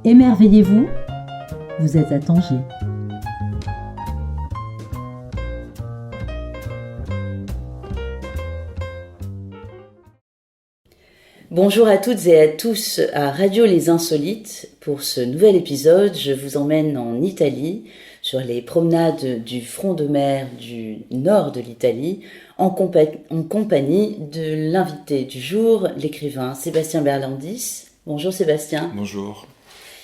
Émerveillez-vous, vous êtes à Tanger. Bonjour à toutes et à tous à Radio Les Insolites. Pour ce nouvel épisode, je vous emmène en Italie, sur les promenades du front de mer du nord de l'Italie, en compagnie de l'invité du jour, l'écrivain Sébastien Berlandis. Bonjour Sébastien. Bonjour.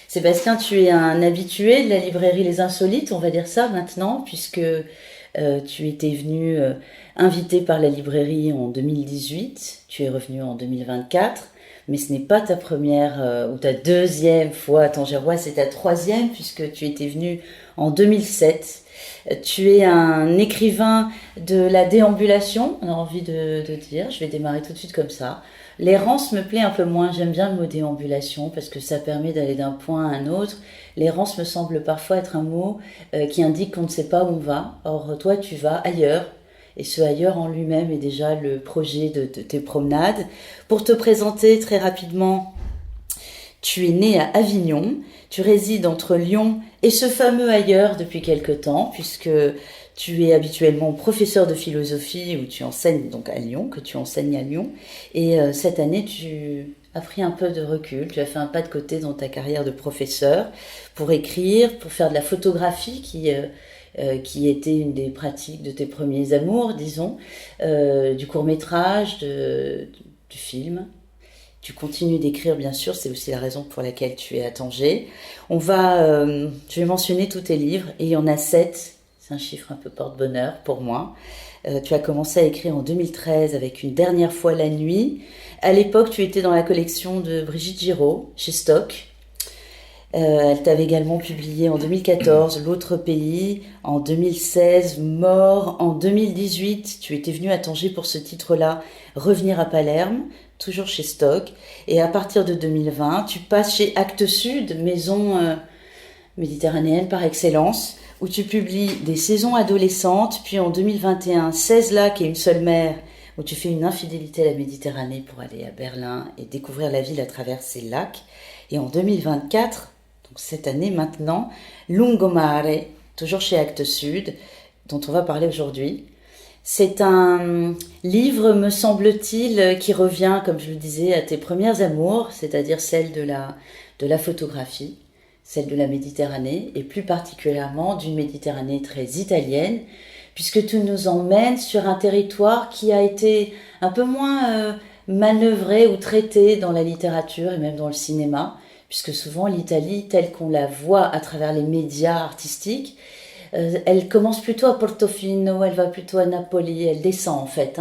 Sébastien, tu es un habitué de la librairie Les Insolites, on va dire ça maintenant, puisque tu étais venu invité par la librairie en 2018, tu es revenu en 2024, mais ce n'est pas ta première ou ta deuxième fois à Tangerois, c'est ta troisième puisque tu étais venu en 2007. Tu es un écrivain de la déambulation, on a envie de dire, je vais démarrer tout de suite comme ça. L'errance me plaît un peu moins, j'aime bien le mot déambulation parce que ça permet d'aller d'un point à un autre. L'errance me semble parfois être un mot qui indique qu'on ne sait pas où on va. Or toi tu vas ailleurs, et ce ailleurs en lui-même est déjà le projet de tes promenades. Pour te présenter très rapidement, tu es né à Avignon, tu résides entre Lyon et ce fameux ailleurs depuis quelque temps, puisque tu es habituellement professeur de philosophie où tu enseignes donc à Lyon, que tu enseignes à Lyon. Et cette année, tu as pris un peu de recul, tu as fait un pas de côté dans ta carrière de professeur pour écrire, pour faire de la photographie qui était une des pratiques de tes premiers amours, disons, du court-métrage, du film. Tu continues d'écrire, bien sûr, c'est aussi la raison pour laquelle tu es à Tanger. Je vais mentionner tous tes livres, et il y en a 7. C'est un chiffre un peu porte-bonheur pour moi. Tu as commencé à écrire en 2013 avec Une dernière fois la nuit. À l'époque, tu étais dans la collection de Brigitte Giraud, chez Stock. Elle t'avait également publié en 2014 L'autre pays, en 2016 Mort, en 2018 tu étais venu à Tanger pour ce titre-là, Revenir à Palerme, toujours chez Stock, et à partir de 2020 tu passes chez Actes Sud, maison méditerranéenne par excellence, où tu publies des saisons adolescentes, puis en 2021 16 lacs et une seule mer, où tu fais une infidélité à la Méditerranée pour aller à Berlin et découvrir la ville à travers ces lacs, et en 2024 donc cette année maintenant, Lungomare, toujours chez Actes Sud, dont on va parler aujourd'hui. C'est un livre, me semble-t-il, qui revient, comme je le disais, à tes premières amours, c'est-à-dire celle de la photographie, celle de la Méditerranée, et plus particulièrement d'une Méditerranée très italienne, puisque tu nous emmènes sur un territoire qui a été un peu moins manœuvré ou traité dans la littérature et même dans le cinéma, puisque souvent l'Italie, telle qu'on la voit à travers les médias artistiques, elle commence plutôt à Portofino, elle va plutôt à Napoli, elle descend en fait.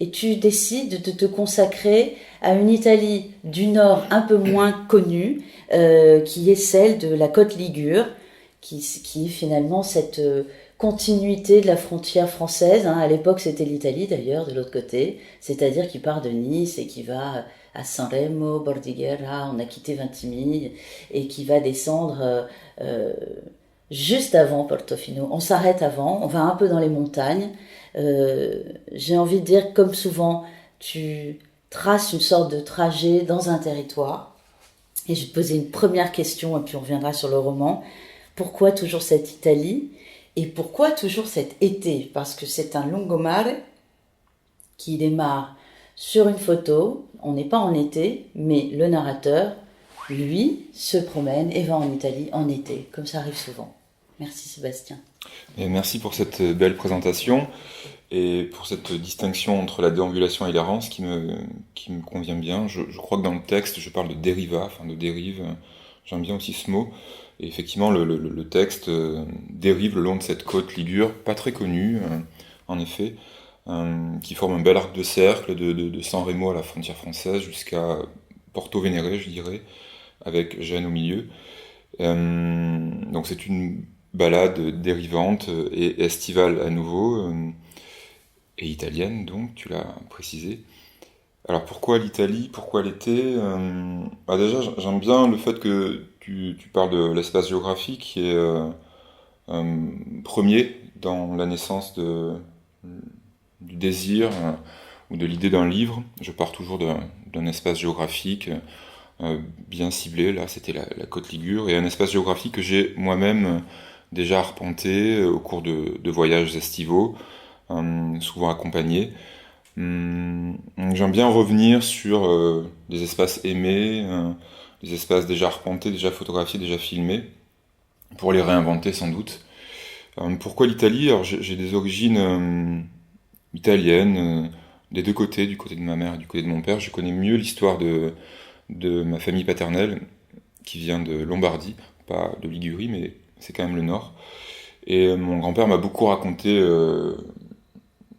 Et tu décides de te consacrer à une Italie du Nord un peu moins connue, qui est celle de la côte Ligure, qui est finalement cette continuité de la frontière française. À l'époque, c'était l'Italie d'ailleurs, de l'autre côté, c'est-à-dire qui part de Nice et qui va à Sanremo, Bordighera, on a quitté Vintimille, et qui va descendre juste avant Portofino. On s'arrête avant, on va un peu dans les montagnes. J'ai envie de dire, comme souvent, tu traces une sorte de trajet dans un territoire. Et je vais te poser une première question, et puis on reviendra sur le roman. Pourquoi toujours cette Italie ? Et pourquoi toujours cet été ? Parce que c'est un lungomare qui démarre sur une photo. On n'est pas en été, mais le narrateur, lui, se promène et va en Italie en été, comme ça arrive souvent. Merci Sébastien. Et merci pour cette belle présentation et pour cette distinction entre la déambulation et l'errance qui me convient bien. Je crois que dans le texte, je parle de dériva, enfin de dérive. J'aime bien aussi ce mot. Et effectivement, le texte dérive le long de cette côte ligure, pas très connue, en effet, qui forme un bel arc de cercle de Sanremo à la frontière française jusqu'à Porto Venere, je dirais, avec Gênes au milieu. Donc c'est une balade dérivante et estivale à nouveau, et italienne donc, tu l'as précisé. Alors pourquoi l'Italie, pourquoi l'été? Déjà j'aime bien le fait que tu parles de l'espace géographique qui est premier dans la naissance du désir ou de l'idée d'un livre. Je pars toujours d'un espace géographique, bien ciblé. Là, c'était la Côte Ligure, et un espace géographique que j'ai moi-même déjà arpenté au cours de voyages estivaux, souvent accompagnés. J'aime bien revenir sur des espaces aimés, des espaces déjà arpentés, déjà photographiés, déjà filmés, pour les réinventer sans doute. Pourquoi l'Italie? Alors j'ai des origines italiennes, des deux côtés, du côté de ma mère et du côté de mon père. Je connais mieux l'histoire de ma famille paternelle, qui vient de Lombardie, pas de Ligurie, mais c'est quand même le nord. Et mon grand-père m'a beaucoup raconté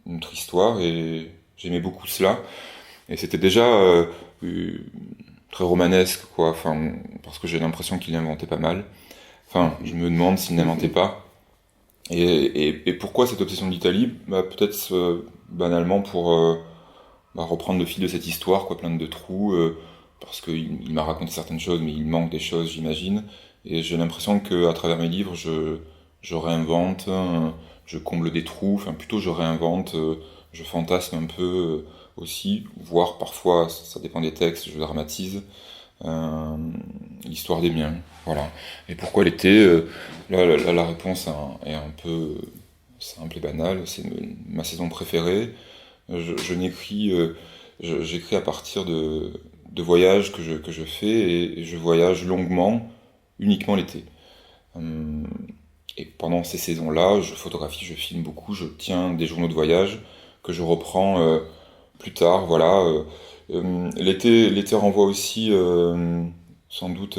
notre histoire, et j'aimais beaucoup cela. Et c'était déjà très romanesque, quoi. Enfin, parce que j'ai l'impression qu'il inventait pas mal. Enfin, je me demande s'il n'inventait pas. Et pourquoi cette obsession de l'Italie? Peut-être banalement pour reprendre le fil de cette histoire, quoi, pleine de trous, parce qu'il m'a raconté certaines choses, mais il manque des choses, j'imagine. Et j'ai l'impression qu'à travers mes livres, je réinvente, je comble des trous, enfin plutôt je réinvente, je fantasme un peu aussi, voire parfois, ça dépend des textes, je dramatise euh, l'histoire des miens. Voilà. Et pourquoi l'été? La réponse est un peu simple et banale. C'est ma saison préférée. Je n'écris, j'écris à partir de voyages que je fais, et je voyage longuement, uniquement l'été. Et pendant ces saisons-là, je photographie, je filme beaucoup, je tiens des journaux de voyage que je reprends plus tard. Voilà. L'été renvoie aussi, sans doute.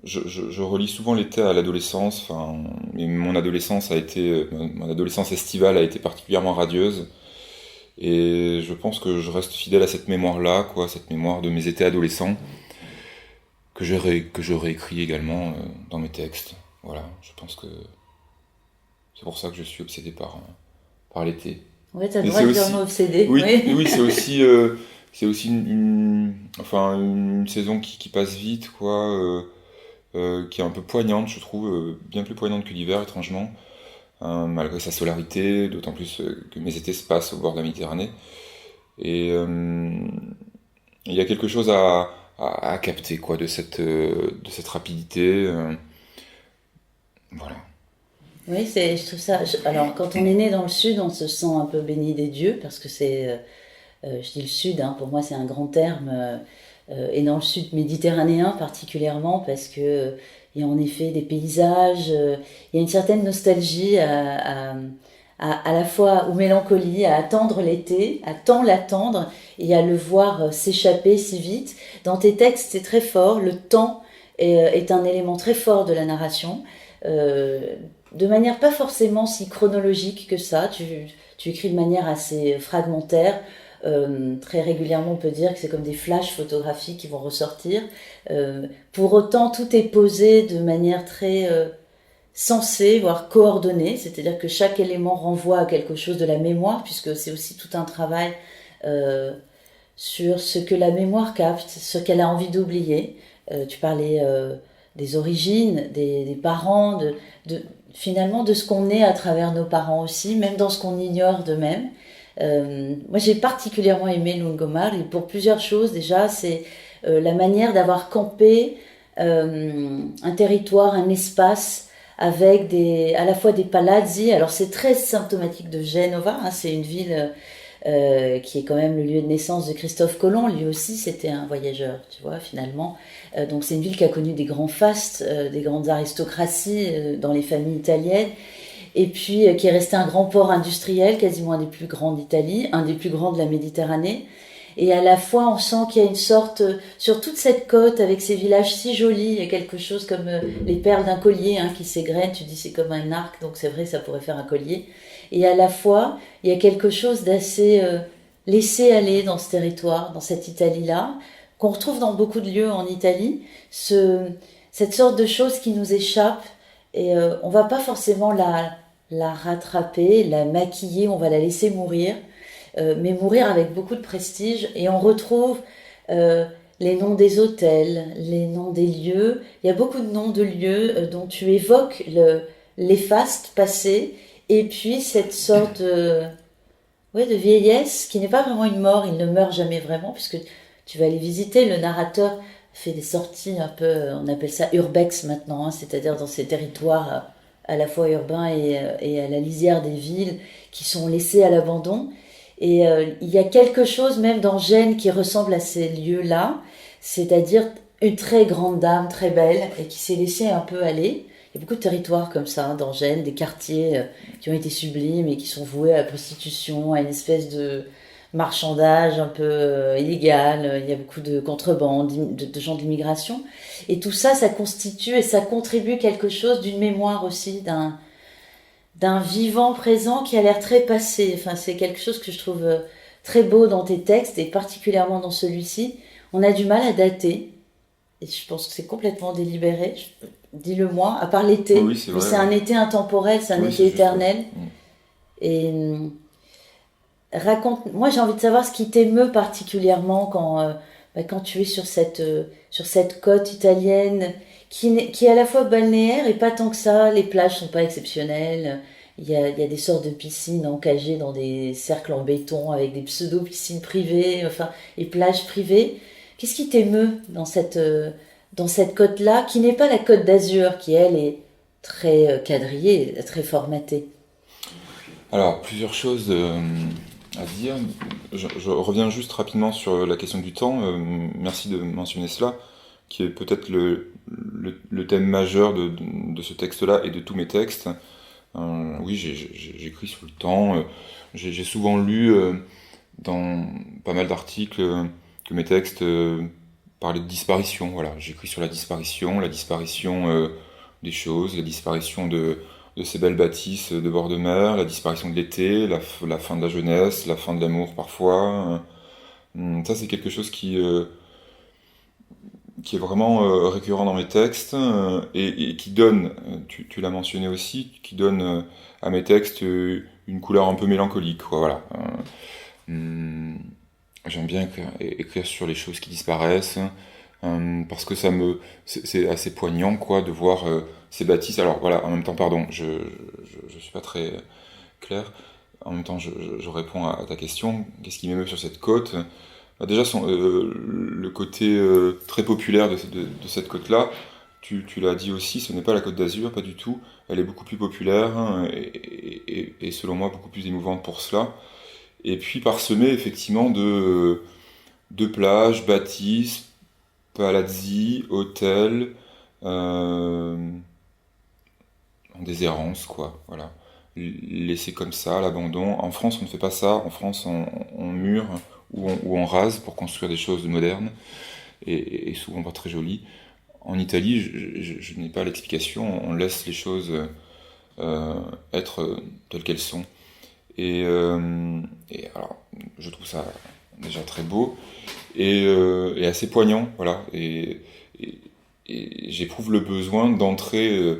Je relie souvent l'été à l'adolescence. Enfin, et mon adolescence estivale a été particulièrement radieuse. Et je pense que je reste fidèle à cette mémoire-là, quoi, cette mémoire de mes étés adolescents, que je réécris également dans mes textes. Voilà, je pense que c'est pour ça que je suis obsédé par l'été. Ouais, t'as le Et droit c'est de dire aussi, mot obsédé. oui, Oui. oui, c'est aussi enfin, une saison qui passe vite, quoi, qui est un peu poignante, je trouve, bien plus poignante que l'hiver, étrangement, malgré sa solarité, d'autant plus que mes étés se passent au bord de la Méditerranée. Et il y a quelque chose à capter, quoi, de cette rapidité. Voilà. Oui, je trouve ça. Alors, quand on est né dans le sud, on se sent un peu béni des dieux parce que je dis le sud, hein, pour moi c'est un grand terme, et dans le sud méditerranéen particulièrement parce que il y a en effet des paysages, il y a une certaine nostalgie à la fois, ou mélancolie, à attendre l'été, à tant l'attendre et à le voir s'échapper si vite. Dans tes textes, c'est très fort, le temps est un élément très fort de la narration. Euh, de manière pas forcément si chronologique que ça, tu écris de manière assez fragmentaire. Très régulièrement, on peut dire que c'est comme des flashs photographiques qui vont ressortir. Pour autant, tout est posé de manière très sensée, voire coordonnée, c'est-à-dire que chaque élément renvoie à quelque chose de la mémoire, puisque c'est aussi tout un travail euh, sur ce que la mémoire capte, ce qu'elle a envie d'oublier. Tu parlais des origines, des parents, de, finalement de ce qu'on est à travers nos parents aussi, même dans ce qu'on ignore d'eux-mêmes. Moi, j'ai particulièrement aimé Lungomar et pour plusieurs choses. Déjà, c'est la manière d'avoir campé un territoire, un espace avec à la fois des palazzi. Alors, c'est très symptomatique de Genova. Hein, c'est une ville qui est quand même le lieu de naissance de Christophe Colomb. Lui aussi, c'était un voyageur, tu vois, finalement. Donc, c'est une ville qui a connu des grands fastes, des grandes aristocraties dans les familles italiennes. Et puis qui est resté un grand port industriel, quasiment un des plus grands d'Italie, un des plus grands de la Méditerranée. Et à la fois, on sent qu'il y a une sorte, sur toute cette côte, avec ces villages si jolis, il y a quelque chose comme les perles d'un collier qui s'égrènent, tu dis c'est comme un arc, donc c'est vrai, ça pourrait faire un collier. Et à la fois, il y a quelque chose d'assez laissé aller dans ce territoire, dans cette Italie-là, qu'on retrouve dans beaucoup de lieux en Italie, cette sorte de chose qui nous échappe, et on va pas forcément la rattraper, la maquiller, on va la laisser mourir, mais mourir avec beaucoup de prestige. Et on retrouve les noms des hôtels, les noms des lieux. Il y a beaucoup de noms de lieux dont tu évoques les fastes passés, et puis cette sorte de vieillesse qui n'est pas vraiment une mort, il ne meurt jamais vraiment, puisque tu vas les visiter. Le narrateur fait des sorties un peu, on appelle ça urbex maintenant, hein, c'est-à-dire dans ces territoires à la fois urbains et à la lisière des villes qui sont laissés à l'abandon. Et il y a quelque chose même dans Gênes qui ressemble à ces lieux-là, c'est-à-dire une très grande dame, très belle, et qui s'est laissée un peu aller. Il y a beaucoup de territoires comme ça, dans Gênes, des quartiers qui ont été sublimes et qui sont voués à la prostitution, à une espèce de marchandage un peu illégal. Il y a beaucoup de contrebande, de gens d'immigration. Et tout ça, ça constitue et ça contribue quelque chose d'une mémoire aussi, d'un vivant présent qui a l'air très passé. Enfin, c'est quelque chose que je trouve très beau dans tes textes, et particulièrement dans celui-ci. On a du mal à dater, et je pense que c'est complètement délibéré. Dis-le-moi, à part l'été. Oui, c'est Mais vrai. c'est un été intemporel, c'est un Oui, été c'est juste, éternel. ouais. Et raconte, moi j'ai envie de savoir ce qui t'émeut particulièrement quand tu es sur cette côte italienne qui est à la fois balnéaire et pas tant que ça. Les plages sont pas exceptionnelles. Il y a des sortes de piscines encagées dans des cercles en béton avec des pseudo-piscines privées, enfin, et plages privées. Qu'est-ce qui t'émeut dans cette côte-là, qui n'est pas la côte d'Azur, qui elle est très quadrillée, très formatée? Alors, plusieurs choses à dire. Je reviens juste rapidement sur la question du temps. Merci de mentionner cela, qui est peut-être le thème majeur de ce texte-là et de tous mes textes. Oui, j'écris sur le temps. J'ai souvent lu dans pas mal d'articles que mes textes parlaient de disparition. Voilà, j'écris sur la disparition des choses, la disparition de ces belles bâtisses de bord de mer, la disparition de l'été, la fin de la jeunesse, la fin de l'amour parfois. Ça, c'est quelque chose qui est vraiment récurrent dans mes textes et qui donne, tu l'as mentionné aussi, qui donne à mes textes une couleur un peu mélancolique, quoi, voilà. J'aime bien écrire sur les choses qui disparaissent, parce que c'est assez poignant, quoi, de voir ces bâtisses. Alors voilà, en même temps, pardon, je suis pas très clair. En même temps, je réponds à ta question. Qu'est-ce qui m'émeut sur cette côte? Bah, déjà, le côté très populaire de cette côte-là, tu l'as dit aussi, ce n'est pas la Côte d'Azur, pas du tout. Elle est beaucoup plus populaire, hein, et selon moi beaucoup plus émouvante pour cela. Et puis parsemée effectivement de plages, bâtisses, palazzi, hôtels, en déshérence, quoi. Voilà. Laissé comme ça, à l'abandon. En France, on ne fait pas ça. En France, on mure ou on rase pour construire des choses modernes et souvent pas très jolies. En Italie, je n'ai pas l'explication. On laisse les choses être telles qu'elles sont. Et alors, je trouve ça déjà très beau et assez poignant, voilà. Et- et j'éprouve le besoin d'entrer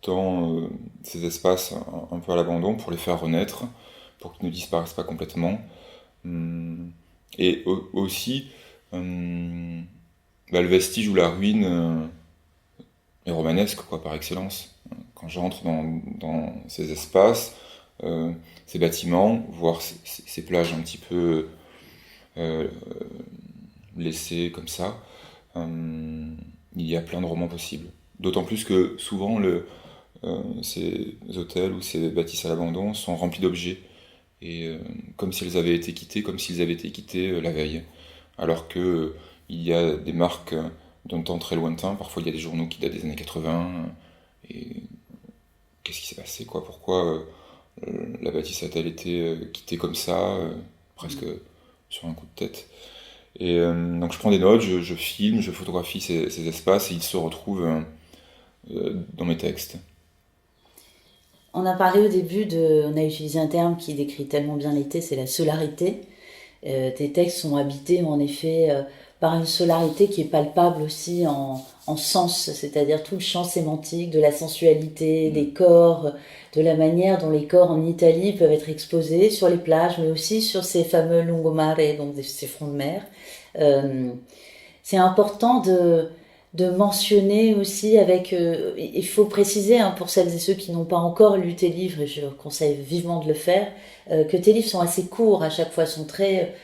dans ces espaces un peu à l'abandon pour les faire renaître, pour qu'ils ne disparaissent pas complètement. Hum, Aussi, hum, bah, le vestige ou la ruine est romanesque, quoi, par excellence. Quand j'entre dans ces espaces, euh, ces bâtiments, voir ces plages un petit peu euh, laissées comme ça, il y a plein de romans possibles. D'autant plus que souvent ces hôtels ou ces bâtisses à l'abandon sont remplis d'objets, et comme si elles avaient été quittées, comme s'ils avaient été quittés la veille. Alors que il y a des marques d'un temps très lointain, parfois il y a des journaux qui datent des années 80, et qu'est-ce qui s'est passé, quoi? Pourquoi la bâtisse a-t-elle été quittée comme ça, presque sur un coup de tête? Et donc je prends des notes, je filme, je photographie ces espaces et ils se retrouvent dans mes textes. On a parlé au début on a utilisé un terme qui décrit tellement bien l'été, c'est la solarité. Tes textes sont habités en effet par une solarité qui est palpable aussi en sens, c'est-à-dire tout le champ sémantique de la sensualité, des corps, de la manière dont les corps en Italie peuvent être exposés sur les plages, mais aussi sur ces fameux lungomare, donc ces fronts de mer. Euh, c'est important de mentionner aussi il faut préciser, hein, pour celles et ceux qui n'ont pas encore lu tes livres, et je conseille vivement de le faire, que tes livres sont assez courts à chaque fois, sont très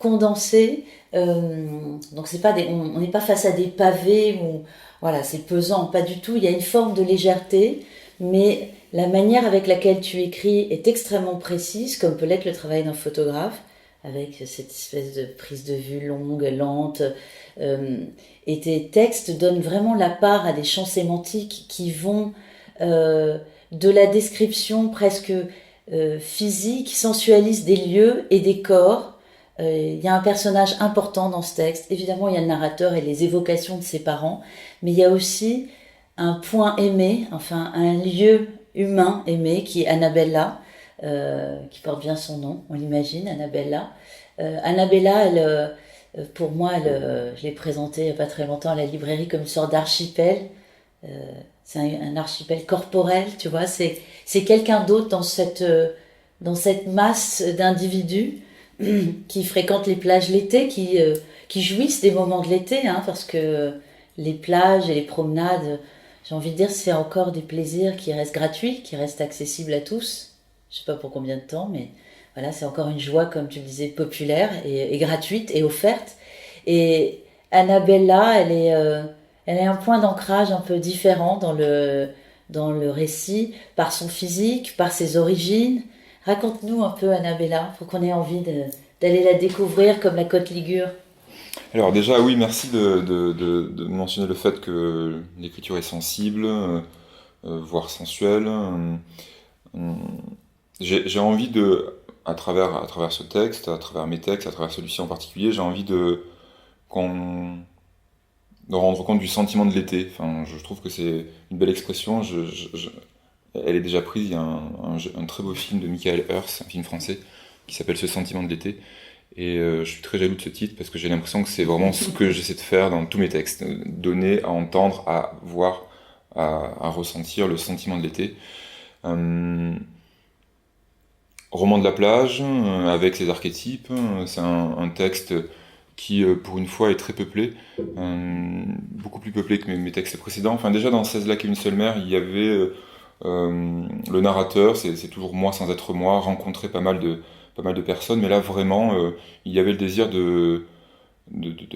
condensé. Donc c'est pas on n'est pas face à des pavés où voilà, c'est pesant, pas du tout. Il y a une forme de légèreté, mais la manière avec laquelle tu écris est extrêmement précise, comme peut l'être le travail d'un photographe, avec cette espèce de prise de vue longue, lente. Et tes textes donnent vraiment la part à des champs sémantiques qui vont de la description presque physique, sensualiste des lieux et des corps. Il y a un personnage important dans ce texte. Évidemment, il y a le narrateur et les évocations de ses parents, mais il y a aussi un point aimé, enfin un lieu humain aimé qui est Annabella, qui porte bien son nom, on l'imagine, Annabella. Annabella, pour moi, je l'ai présentée il n'y a pas très longtemps à la librairie comme une sorte d'archipel. C'est un archipel corporel, tu vois. C'est quelqu'un d'autre dans cette masse d'individus qui fréquentent les plages l'été, qui jouissent des moments de l'été, hein, parce que les plages et les promenades, j'ai envie de dire, c'est encore des plaisirs qui restent gratuits, qui restent accessibles à tous. Je sais pas pour combien de temps, mais voilà, c'est encore une joie, comme tu le disais, populaire et gratuite et offerte. Et Annabella, elle est un point d'ancrage un peu différent dans le récit, par son physique, par ses origines. Raconte-nous un peu Annabella, pour qu'on ait envie d'aller la découvrir comme la Côte Ligure. Alors déjà, oui, merci de mentionner le fait que l'écriture est sensible, voire sensuelle. J'ai envie à travers ce texte, à travers mes textes, à travers celui-ci en particulier, j'ai envie de rendre compte du sentiment de l'été. Enfin, je trouve que c'est une belle expression. Elle est déjà prise. Il y a un très beau film de Michael Hirst, un film français, qui s'appelle Ce sentiment de l'été. Et je suis très jaloux de ce titre parce que j'ai l'impression que c'est vraiment ce que j'essaie de faire dans tous mes textes. Donner à entendre, à voir, à ressentir le sentiment de l'été. Roman de la plage, avec ses archétypes. C'est un texte qui, pour une fois, est très peuplé. Beaucoup plus peuplé que mes textes précédents. Enfin, déjà, dans 16 lacs et une seule mer, il y avait le narrateur, c'est toujours moi sans être moi, rencontrer pas mal de personnes, mais là, vraiment, il y avait le désir de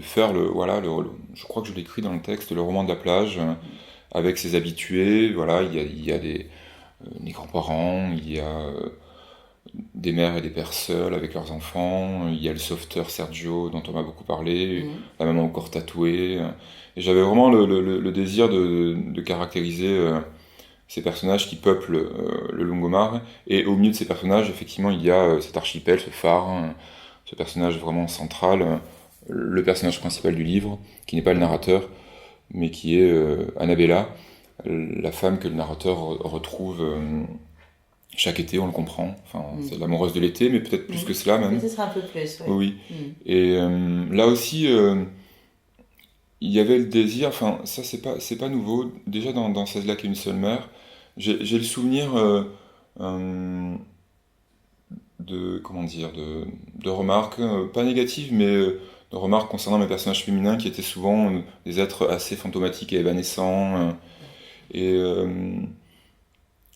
faire je crois que je l'écris dans le texte, le roman de la plage, avec ses habitués. Voilà, il y a des grands-parents, il y a des mères et des pères seuls avec leurs enfants, il y a le sauveteur Sergio dont on m'a beaucoup parlé, la maman au corps tatoué, et j'avais vraiment le désir de caractériser ces personnages qui peuplent le Lungomar, et au milieu de ces personnages, effectivement, il y a cet archipel, ce phare, ce personnage vraiment central, le personnage principal du livre, qui n'est pas le narrateur, mais qui est Annabella, la femme que le narrateur retrouve chaque été, on le comprend. Enfin, c'est l'amoureuse de l'été, mais peut-être plus que cela même. Peut-être un peu plus, oui. Et là aussi, il y avait le désir, enfin, ça c'est pas nouveau. Déjà dans 16 lacs et une seule mer, j'ai le souvenir de remarques, pas négatives, mais de remarques concernant mes personnages féminins qui étaient souvent des êtres assez fantomatiques et évanescents.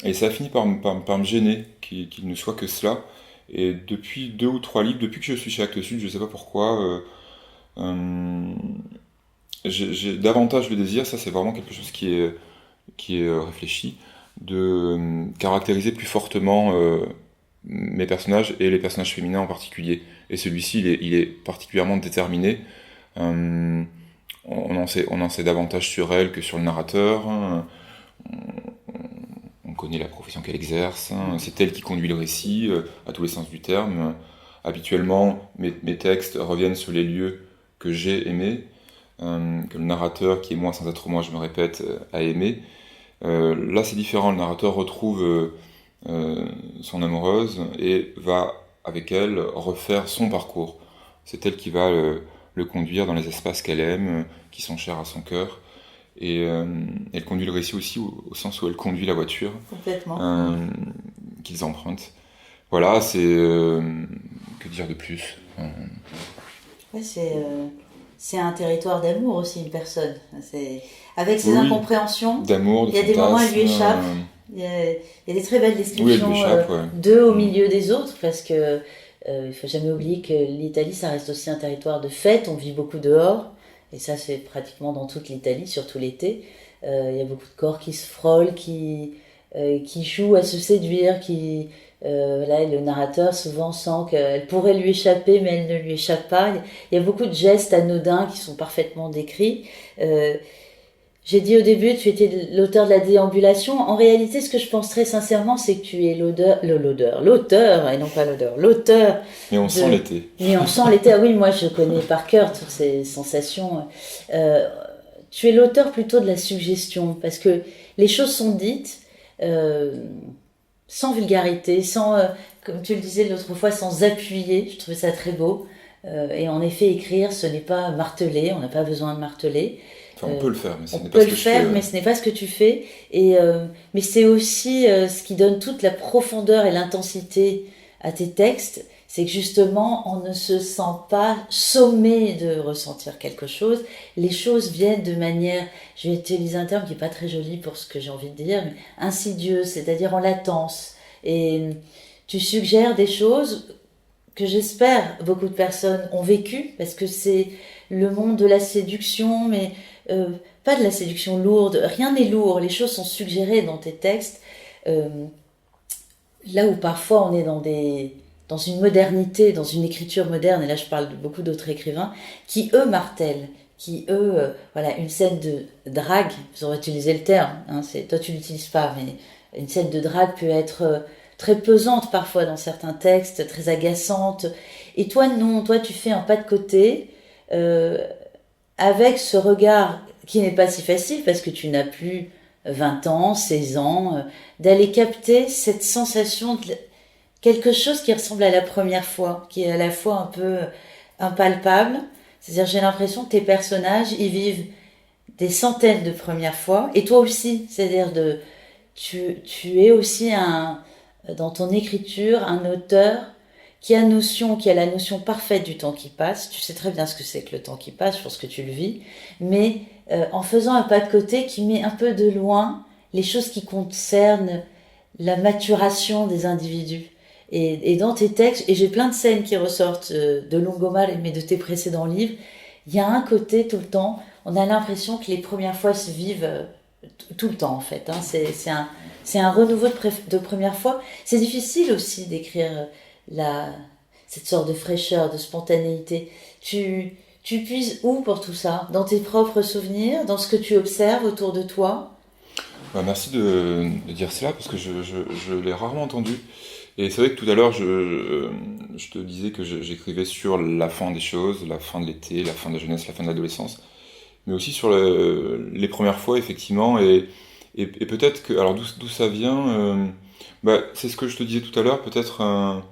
Et ça a fini par me gêner qu'il ne soit que cela. Et depuis 2 ou 3 livres, depuis que je suis chez Actes Sud, je ne sais pas pourquoi, j'ai davantage le désir, ça c'est vraiment quelque chose qui est réfléchi, de caractériser plus fortement mes personnages et les personnages féminins en particulier. Et celui-ci, il est particulièrement déterminé. On en sait davantage sur elle que sur le narrateur. On connaît la profession qu'elle exerce, c'est elle qui conduit le récit, à tous les sens du terme. Habituellement, mes textes reviennent sur les lieux que j'ai aimés, que le narrateur, qui est moi sans être moi, je me répète, a aimé. Là, c'est différent, le narrateur retrouve son amoureuse et va, avec elle, refaire son parcours. C'est elle qui va le conduire dans les espaces qu'elle aime, qui sont chers à son cœur. Et elle conduit le récit aussi au sens où elle conduit la voiture qu'ils empruntent. Voilà, c'est... que dire de plus Ouais, c'est un territoire d'amour aussi, une personne. Avec ses incompréhensions, d'amour, il y a des moments où elle lui échappe. Il y a des très belles descriptions d'eux au milieu des autres, parce que Il faut jamais oublier que l'Italie, ça reste aussi un territoire de fête. On vit beaucoup dehors. Et ça, c'est pratiquement dans toute l'Italie, surtout l'été. Il y a beaucoup de corps qui se frôlent, qui jouent à se séduire, là, le narrateur souvent sent qu'elle pourrait lui échapper, mais elle ne lui échappe pas. Il y a beaucoup de gestes anodins qui sont parfaitement décrits. J'ai dit au début, tu étais l'auteur de la déambulation. En réalité, ce que je pense très sincèrement, c'est que tu es l'auteur, et non pas l'odeur, l'auteur. Mais on sent l'été. Mais on sent l'été. Ah oui, moi, je connais par cœur toutes ces sensations. Tu es l'auteur plutôt de la suggestion, parce que les choses sont dites sans vulgarité, comme tu le disais l'autre fois, sans appuyer. Je trouvais ça très beau. Et en effet, écrire, ce n'est pas marteler. On n'a pas besoin de marteler. Enfin, on peut le faire, mais ce n'est on pas peut ce le que je faire, fais. mais ce n'est pas ce que tu fais. Mais c'est aussi ce qui donne toute la profondeur et l'intensité à tes textes. C'est que justement, on ne se sent pas sommé de ressentir quelque chose. Les choses viennent de manière, je vais utiliser un terme qui n'est pas très joli pour ce que j'ai envie de dire, mais insidieuse, c'est-à-dire en latence. Et tu suggères des choses que j'espère beaucoup de personnes ont vécues, parce que c'est le monde de la séduction, mais pas de la séduction lourde. Rien n'est lourd, les choses sont suggérées dans tes textes. Là où parfois on est dans une modernité, dans une écriture moderne, et là je parle de beaucoup d'autres écrivains, qui eux martèlent, qui eux, voilà, une scène de drague, vous aurez utilisé le terme, hein, toi tu l'utilises pas, mais une scène de drague peut être très pesante parfois dans certains textes, très agaçante, et toi non, toi tu fais un pas de côté, avec ce regard qui n'est pas si facile, parce que tu n'as plus 20 ans, 16 ans, d'aller capter cette sensation de quelque chose qui ressemble à la première fois, qui est à la fois un peu impalpable. C'est-à-dire, j'ai l'impression que tes personnages, ils vivent des centaines de premières fois, et toi aussi. C'est-à-dire, tu es aussi dans ton écriture, un auteur qui a la notion parfaite du temps qui passe. Tu sais très bien ce que c'est que le temps qui passe, je pense que tu le vis, mais en faisant un pas de côté qui met un peu de loin les choses qui concernent la maturation des individus. Et dans tes textes, et j'ai plein de scènes qui ressortent de Longomare, mais de tes précédents livres, il y a un côté tout le temps, on a l'impression que les premières fois se vivent tout le temps en fait. Hein. C'est un renouveau de première fois. C'est difficile aussi d'écrire cette sorte de fraîcheur, de spontanéité. Tu puises où pour tout ça? Dans tes propres souvenirs, dans ce que tu observes autour de toi? Bah, merci de dire cela, parce que je l'ai rarement entendu. Et c'est vrai que tout à l'heure, je te disais que j'écrivais sur la fin des choses, la fin de l'été, la fin de la jeunesse, la fin de l'adolescence, mais aussi sur les premières fois, effectivement, et peut-être que, alors d'où ça vient, c'est ce que je te disais tout à l'heure, peut-être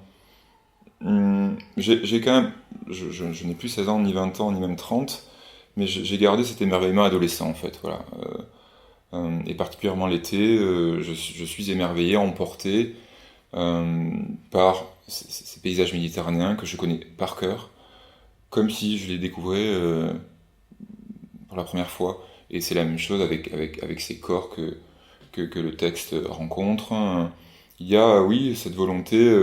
j'ai quand même, je n'ai plus 16 ans, ni 20 ans, ni même 30, mais j'ai gardé cet émerveillement adolescent, en fait, voilà. Et particulièrement l'été, je suis émerveillé, emporté par ces paysages méditerranéens que je connais par cœur, comme si je les découvrais pour la première fois. Et c'est la même chose avec ces corps que le texte rencontre. Il y a, oui, cette volonté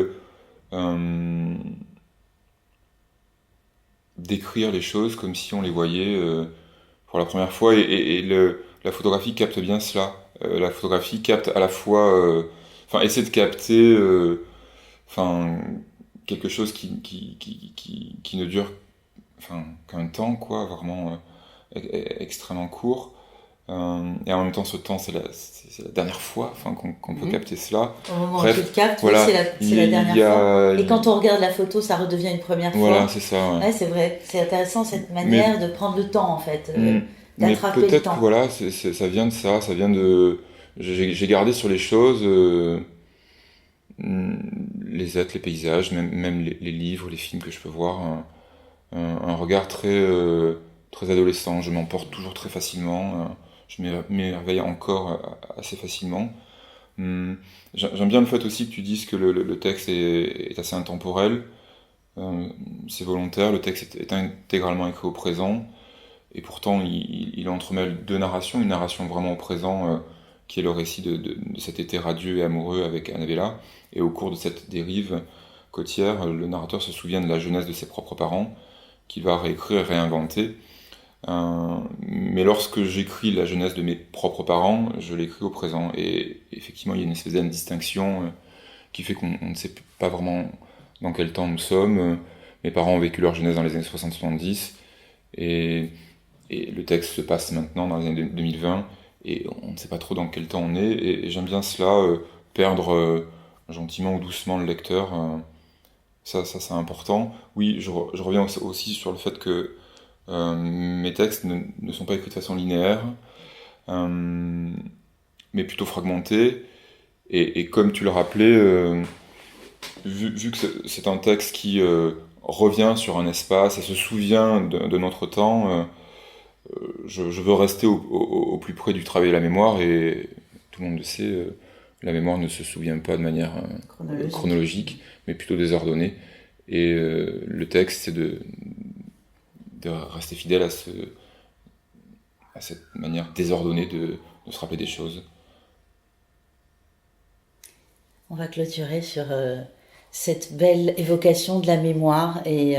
d'écrire les choses comme si on les voyait pour la première fois. Et la photographie capte bien cela. La photographie capte à la fois... essaie de capter quelque chose qui ne dure qu'un temps, quoi, vraiment extrêmement court. Et en même temps, ce temps, c'est la dernière fois qu'on peut capter cela. Au moment Bref, où tu le captes, voilà, oui, c'est la dernière fois. Et quand on regarde la photo, ça redevient une première fois. Voilà, c'est ça. Ouais. Ouais, c'est vrai, c'est intéressant cette manière de prendre le temps, en fait, mais d'attraper le peut-être temps. que voilà, ça vient de ça, ça vient de... J'ai gardé sur les choses... les êtres, les paysages, même les livres, les films que je peux voir, un regard très adolescent. Je m'emporte toujours très facilement, je m'émerveille encore assez facilement. J'aime bien le fait aussi que tu dises que le texte est assez intemporel, c'est volontaire, le texte est intégralement écrit au présent, et pourtant il entremêle deux narrations, une narration vraiment au présent, qui est le récit de cet été radieux et amoureux avec Annabella, et au cours de cette dérive, côtière, le narrateur se souvient de la jeunesse de ses propres parents, qu'il va réécrire et réinventer. Mais lorsque j'écris la jeunesse de mes propres parents, je l'écris au présent. Et effectivement, il y a une espèce d'indistinction qui fait qu'on ne sait pas vraiment dans quel temps nous sommes. Mes parents ont vécu leur jeunesse dans les années 60-70, et le texte se passe maintenant dans les années 2020, et on ne sait pas trop dans quel temps on est, et j'aime bien cela, perdre gentiment ou doucement le lecteur. Ça c'est important. Oui, je reviens aussi sur le fait que mes textes ne sont pas écrits de façon linéaire, mais plutôt fragmentés, et comme tu le rappelais, vu que c'est un texte qui revient sur un espace et se souvient de notre temps, je veux rester au plus près du travail de la mémoire, et tout le monde le sait, la mémoire ne se souvient pas de manière chronologique, mais plutôt désordonnée. Et le texte, c'est de rester fidèle à cette manière désordonnée de se rappeler des choses. On va clôturer sur cette belle évocation de la mémoire et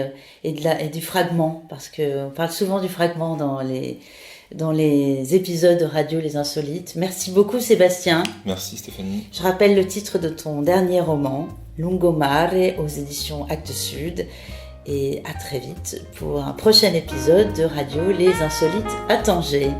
du fragment, parce qu'on parle souvent du fragment dans les épisodes de Radio Les Insolites. Merci beaucoup Sébastien. Merci Stéphanie. Je rappelle le titre de ton dernier roman, Lungomare, aux éditions Actes Sud. Et à très vite pour un prochain épisode de Radio Les Insolites à Tanger.